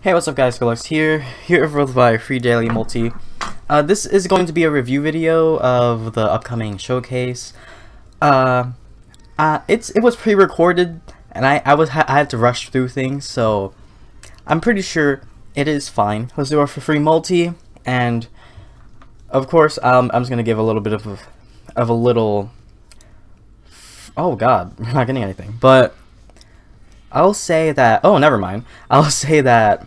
Hey, what's up guys, Golex here for my free daily multi. This is going to be a review video of the upcoming showcase. It was pre-recorded and I had to rush through things, so I'm pretty sure it is fine. Let's do our free multi, and of course I'm just gonna give a little bit of a little. Oh god, we're not getting anything, but I'll say that. Oh, never mind. I'll say that.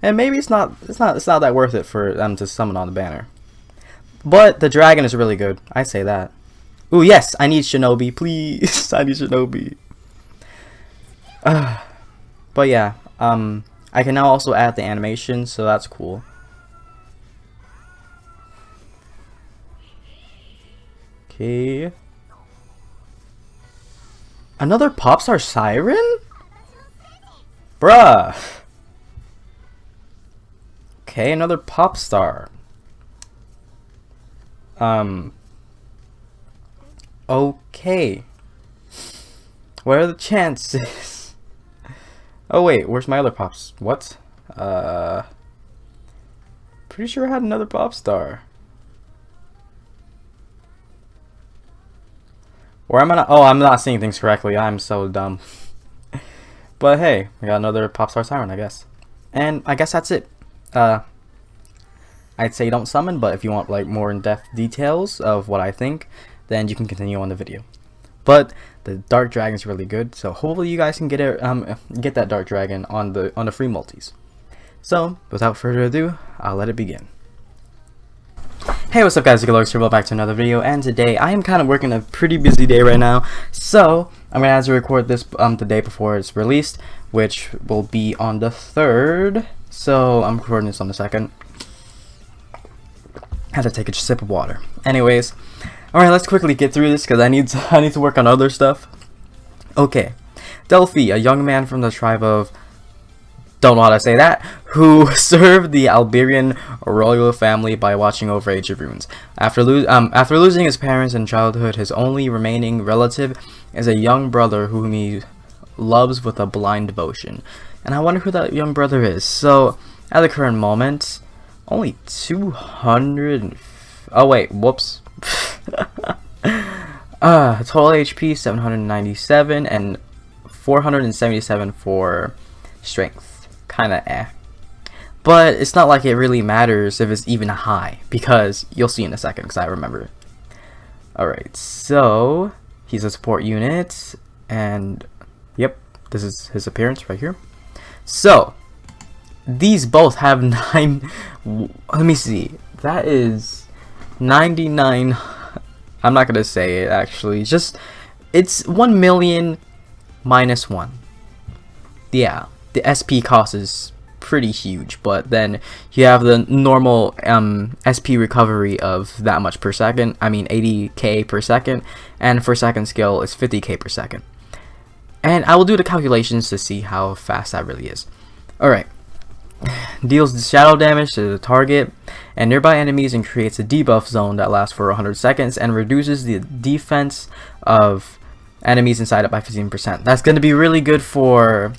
And maybe it's not that worth it for them to summon on the banner. But the dragon is really good. I say that. Ooh, yes, I need Shinobi, please. I need Shinobi. But yeah, I can now also add the animation, so that's cool. Okay. Another Popstar Siren? Bruh. Okay, another pop star. Okay. What are the chances? Oh wait, where's my other pops? What? Pretty sure I had another pop star. Or am I not? Oh, I'm not seeing things correctly. I'm so dumb. But hey, we got another pop star siren, I guess. And I guess that's it. I'd say don't summon, but if you want like more in-depth details of what I think, then you can continue on the video. But the dark dragon is really good, so hopefully you guys can get it, get that dark dragon on the free multis. So without further ado, I'll let it begin. Hey, what's up guys, Golex here, welcome back to another video, and today I am kind of working a pretty busy day right now, so I'm gonna have to record this the day before it's released, which will be on the 3rd. So I'm recording this on the 2nd. Had to take a sip of water. Anyways, all right, let's quickly get through this because I need to work on other stuff. Okay, Delphi, a young man from the tribe of, don't know how to say that, who served the Alberian royal family by watching over Age of Runes. After losing his parents in childhood, his only remaining relative is a young brother whom he loves with a blind devotion. And I wonder who that young brother is. So at the current moment, only 200. Oh wait, whoops. Total HP 797 and 477 for strength. Kinda eh. But it's not like it really matters if it's even high, because you'll see in a second, because I remember. Alright, so he's a support unit, and yep, this is his appearance right here. So these both have 9. Let me see. That is 99. I'm not gonna say it actually. Just it's 1 million minus 1. Yeah, the SP cost is pretty huge, but then you have the normal SP recovery of that much per second. I mean 80k per second, and for second skill it's 50k per second. And I will do the calculations to see how fast that really is. Alright. Deals shadow damage to the target and nearby enemies and creates a debuff zone that lasts for 100 seconds and reduces the defense of enemies inside it by 15%. That's going to be really good for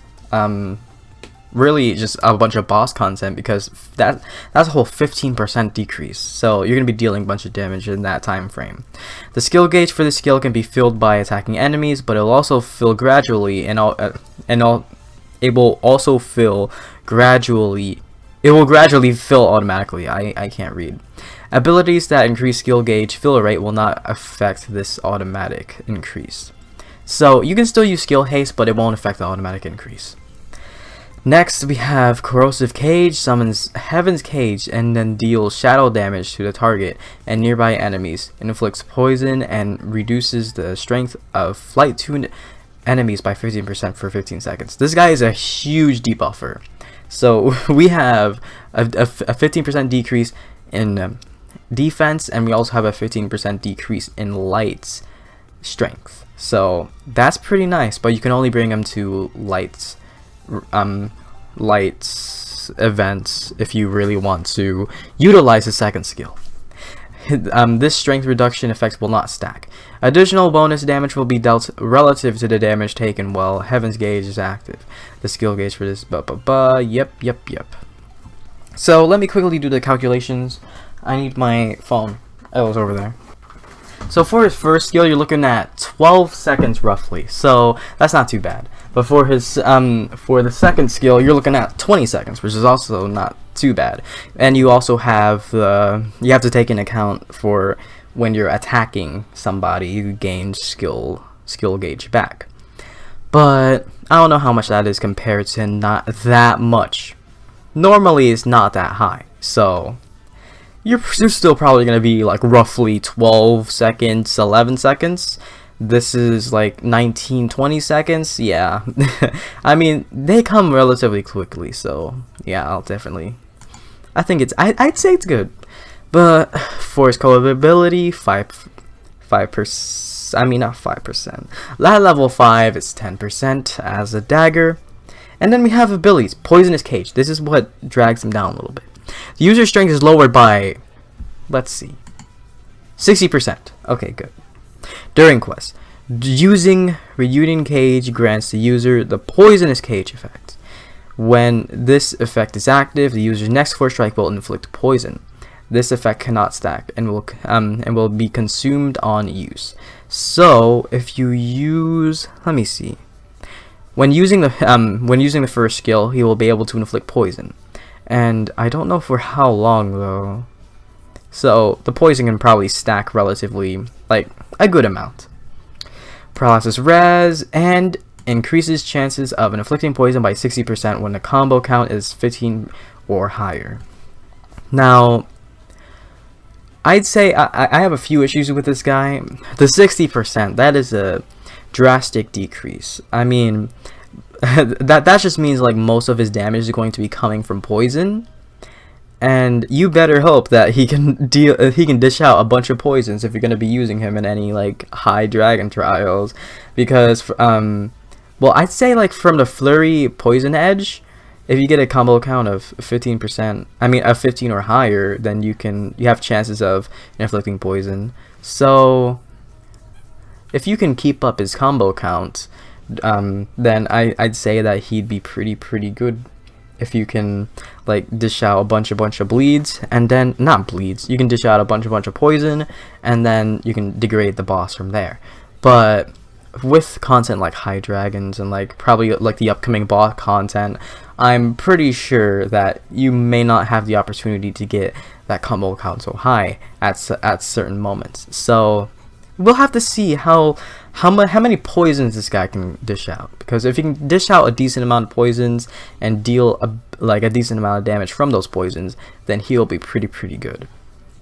really just a bunch of boss content, because that's a whole 15% decrease, so you're going to be dealing a bunch of damage in that time frame. The skill gauge for this skill can be filled by attacking enemies, but it will also fill gradually, it will also fill gradually. It will gradually fill automatically. I can't read. Abilities that increase skill gauge fill rate will not affect this automatic increase. So you can still use skill haste, but it won't affect the automatic increase. Next we have Corrosive Cage. Summons Heaven's Cage and then deals shadow damage to the target and nearby enemies. It inflicts poison and reduces the strength of flight tuned enemies by 15% for 15 seconds. This guy is a huge debuffer. So we have a 15% decrease in defense, and we also have a 15% decrease in light strength. So that's pretty nice, but you can only bring him to light events if you really want to utilize his second skill. This strength reduction effect will not stack. Additional bonus damage will be dealt relative to the damage taken while Heaven's Gauge is active. The skill gauge for this, yep. So let me quickly do the calculations. I need my phone. Oh, it was over there. So for his first skill, you're looking at 12 seconds roughly. So that's not too bad. But for his for the second skill, you're looking at 20 seconds, which is also not too bad. And you also have you have to take into account for when you're attacking somebody, you gain skill gauge back. But I don't know how much that is compared to not that much. Normally it's not that high. So you're still probably going to be like roughly 12 seconds, 11 seconds. This is like 19, 20 seconds. Yeah. I mean, they come relatively quickly. So yeah, I think I'd say it's good. But for his colorability, 5%. I mean, not 5%. At level 5, it's 10% as a dagger. And then we have abilities. Poisonous Cage. This is what drags him down a little bit. The user strength is lowered by, let's see, 60%. Okay, good. During quest, using Reunion Cage grants the user the Poisonous Cage effect. When this effect is active, the user's next 4 strike will inflict poison. This effect cannot stack and will be consumed on use. So if you use, let me see. When using the first skill, he will be able to inflict poison, and I don't know for how long though. So the poison can probably stack relatively, like, a good amount. Paralysis res and increases chances of inflicting poison by 60% when the combo count is 15 or higher. Now, I'd say I have a few issues with this guy. The 60%, that is a drastic decrease. I mean, that just means like most of his damage is going to be coming from poison, and you better hope that he can dish out a bunch of poisons if you're going to be using him in any like high dragon trials, because well, I'd say like from the flurry poison edge, if you get a combo count of 15%, I mean of 15 or higher, then you have chances of inflicting poison. So if you can keep up his combo count, then I'd say that he'd be pretty good. If you can like dish out a bunch of bleeds, and then not bleeds, you can dish out a bunch of poison, and then you can degrade the boss from there. But with content like high dragons and like probably like the upcoming boss content, I'm pretty sure that you may not have the opportunity to get that combo count so high at certain moments. So we'll have to see how many poisons this guy can dish out, because if he can dish out a decent amount of poisons and deal a decent amount of damage from those poisons, then he'll be pretty good.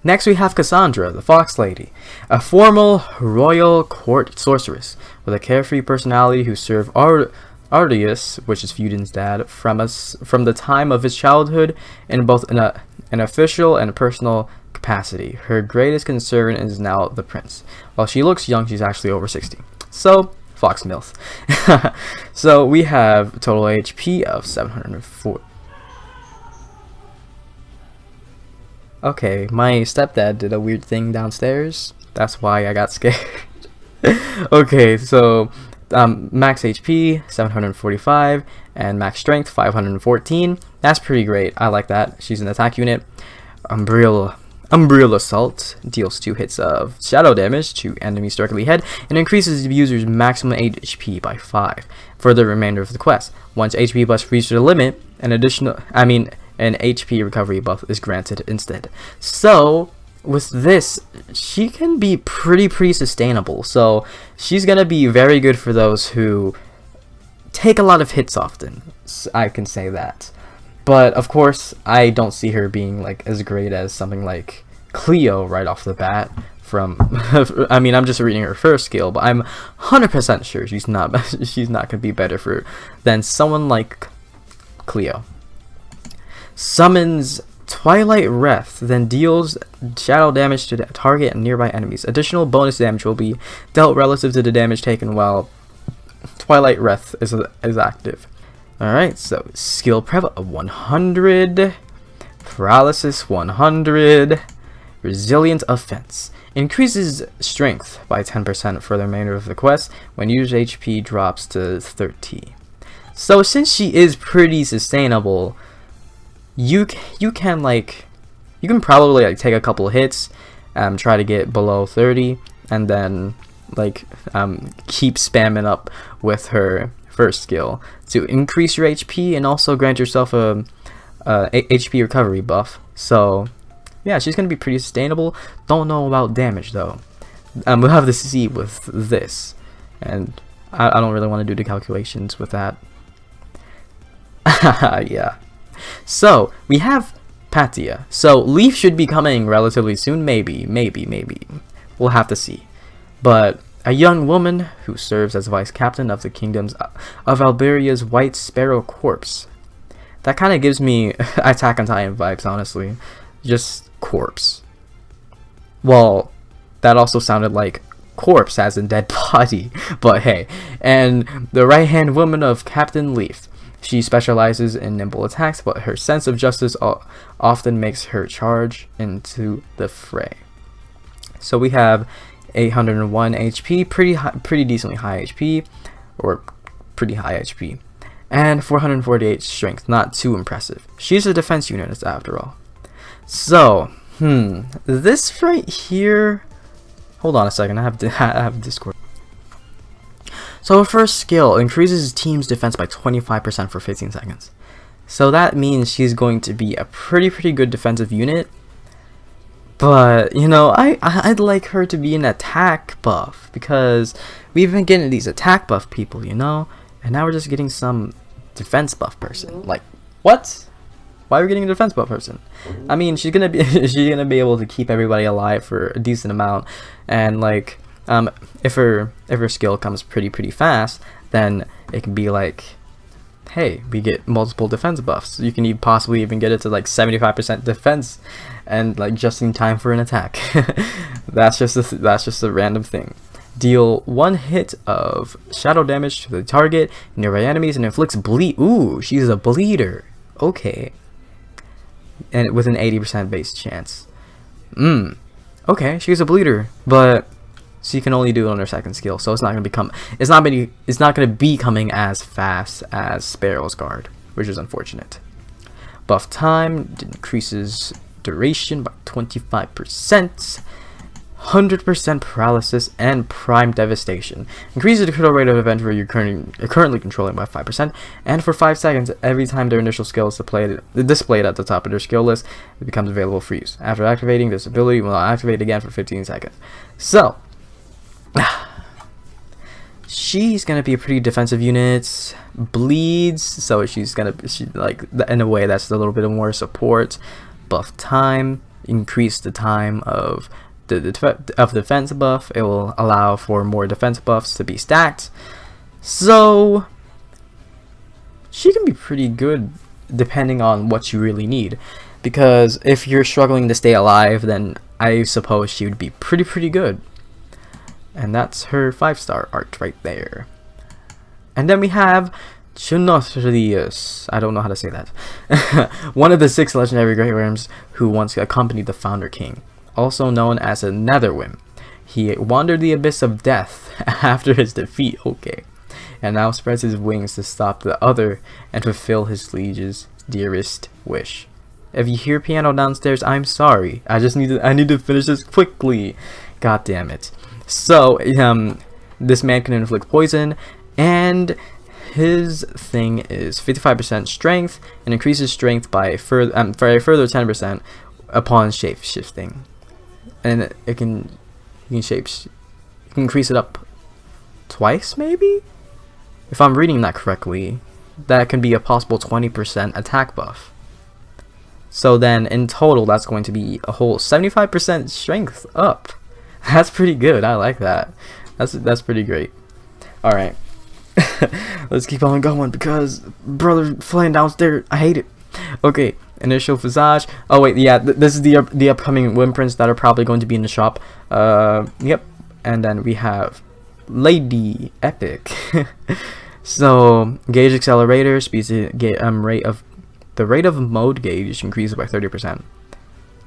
Next we have Cassandra, the Fox Lady, a formal royal court sorceress with a carefree personality who served Ardius, which is Fudin's dad, from the time of his childhood in both an official and personal capacity. Her greatest concern is now the prince. While she looks young, she's actually over 60. So, Fox Mills. So we have total HP of 704. Okay, my stepdad did a weird thing downstairs. That's why I got scared. Okay, so max HP 745 and max strength 514. That's pretty great. I like that. She's an attack unit. Umbriel Assault deals 2 hits of shadow damage to enemies directly ahead and increases the user's maximum HP by 5 for the remainder of the quest. Once HP buffs reach the limit, an HP recovery buff is granted instead. So with this, she can be pretty sustainable. So she's gonna be very good for those who take a lot of hits often. I can say that. But of course, I don't see her being like as great as something like Cleo right off the bat. I mean, I'm just reading her first skill, but I'm 100% sure she's not gonna be better than someone like Cleo. Summons Twilight Wrath, then deals shadow damage to the target and nearby enemies. Additional bonus damage will be dealt relative to the damage taken while Twilight Wrath is active. Alright, so skill prep 100, paralysis 100, Resilient Offense. Increases strength by 10% for the remainder of the quest when user HP drops to 30. So since she is pretty sustainable, you can probably like take a couple hits, try to get below 30, and then like keep spamming up with her first skill to increase your HP and also grant yourself a HP recovery buff. So yeah, she's gonna be pretty sustainable. Don't know about damage though. We'll have to see with this, and I don't really want to do the calculations with that. Yeah. So we have Patia. So Leaf should be coming relatively soon. Maybe. We'll have to see. But a young woman who serves as vice captain of the kingdoms of Alberia's White Sparrow Corps. That kind of gives me Attack on Titan vibes, honestly. Just corpse. Well, that also sounded like corpse as in dead body, but hey. And the right hand woman of Captain Leaf. She specializes in nimble attacks, but her sense of justice often makes her charge into the fray. So we have 801 HP, pretty decently high HP, or pretty high HP, and 448 strength. Not too impressive. She's a defense unit after all. So, this right here. Hold on a second. I have Discord. So her first skill increases his team's defense by 25% for 15 seconds. So that means she's going to be a pretty good defensive unit. But, you know, I'd like her to be an attack buff, because we've been getting these attack buff people, you know? And now we're just getting some defense buff person. Like, what? Why are we getting a defense buff person? I mean, she's gonna be able to keep everybody alive for a decent amount, and like if her skill comes pretty fast, then it can be like, hey, we get multiple defense buffs. You can possibly even get it to like 75% defense, and like just in time for an attack. that's just a random thing. Deal 1 hit of shadow damage to the target, nearby enemies, and inflicts bleed. Ooh, she's a bleeder. Okay. And with an 80% base chance. Okay, she's a bleeder, but she can only do it on her second skill, so it's not gonna be coming as fast as Sparrow's Guard, which is unfortunate. Buff time increases duration by 25%. 100% paralysis and prime devastation. Increases the critical rate of event where you're currently controlling by 5%, and for 5 seconds every time their initial skill is displayed at the top of their skill list, it becomes available for use. After activating this ability, will activate again for 15 seconds. So she's gonna be a pretty defensive unit. Bleeds, so she's like, in a way that's a little bit more support. Buff time, increase the time of the defense buff. It will allow for more defense buffs to be stacked, so she can be pretty good depending on what you really need, because if you're struggling to stay alive, then I suppose she would be pretty good. And that's her 5-star art right there. And then we have Chinotrius, I don't know how to say that. One of the 6 legendary Great Worms who once accompanied the Founder King, also known as a Netherwim. He wandered the abyss of death after his defeat, okay, and now spreads his wings to stop the other and fulfill his liege's dearest wish. If you hear piano downstairs, I'm sorry. I need to finish this quickly. God damn it. So, this man can inflict poison, and his thing is 55% strength and increases strength by a further 10% upon shape shifting. And it can increase it up twice, maybe? If I'm reading that correctly, that can be a possible 20% attack buff. So then in total, that's going to be a whole 75% strength up. That's pretty good. I like that. That's pretty great. All right, let's keep on going, because brother flying downstairs, I hate it. Okay. Initial visage. Oh wait, yeah, this is the upcoming Wimprints that are probably going to be in the shop. Yep. And then we have Lady Epic. So gauge accelerator, speeds the rate of mode gauge increases by 30%.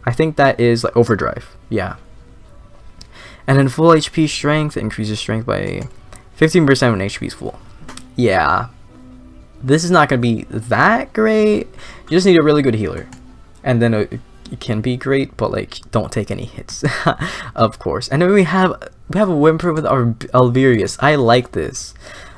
I think that is like overdrive. Yeah. And then full HP strength increases strength by 15% when HP is full. Yeah. This is not going to be that great. You just need a really good healer. And then it can be great, but like don't take any hits. Of course. And then we have a Whimper with our Alvirius. I like this.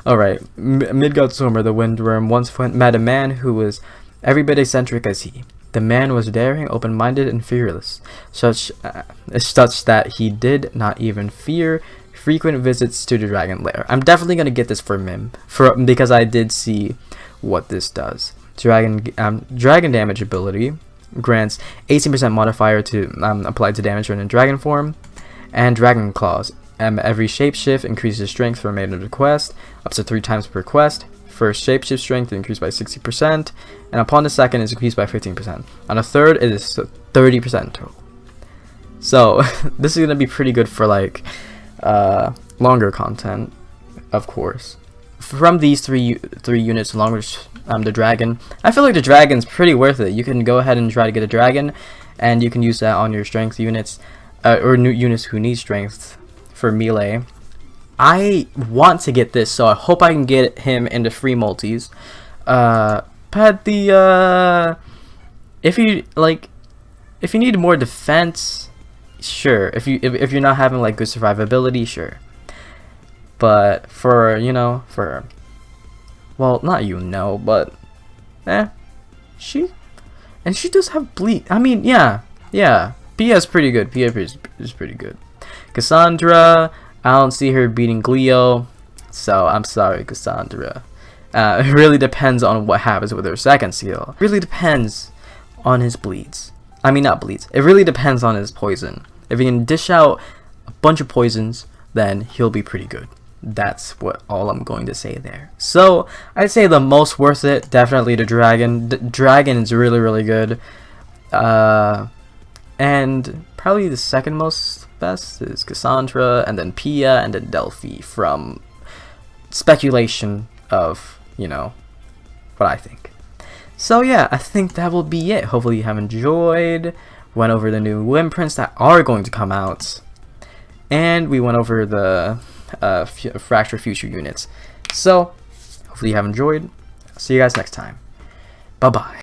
Alright. Midgard Stormer, the Windworm, once met a man who was every bit eccentric as he. The man was daring, open-minded, and fearless, such that he did not even fear frequent visits to the dragon lair. I'm definitely gonna get this for Mim, because I did see what this does. Dragon damage ability grants 18% modifier to applied to damage when in dragon form, and Dragon Claws. Every shapeshift increases strength for remainder of the quest, up to 3 times per quest. First shapeshift strength increased by 60%, and upon the second is increased by 15%. On the third it is 30% total. So this is gonna be pretty good for like longer content, of course. From these three units along with the dragon, I feel like the dragon's pretty worth it. You can go ahead and try to get a dragon, and you can use that on your strength units or new units who need strength for melee. I want to get this, so I hope I can get him into free multis. Patia, if you need more defense, sure. If you're not having like good survivability, sure. But for well, not but she does have bleed. I mean, yeah. Patia is pretty good. Patia is pretty good. Cassandra, I don't see her beating Cleo, so I'm sorry, Cassandra. It really depends on what happens with her second skill. It really depends on his bleeds. I mean, not bleeds. It really depends on his poison. If he can dish out a bunch of poisons, then he'll be pretty good. That's all I'm going to say there. So I'd say the most worth it, definitely the dragon. Dragon is really good. And probably the second most best is Cassandra, and then Patia, and then Delphi, from speculation of what I think. So yeah, I think that will be it. Hopefully you have enjoyed. Went over the new imprints that are going to come out, and we went over the Fracture Future units. So hopefully you have enjoyed. See you guys next time. Bye bye.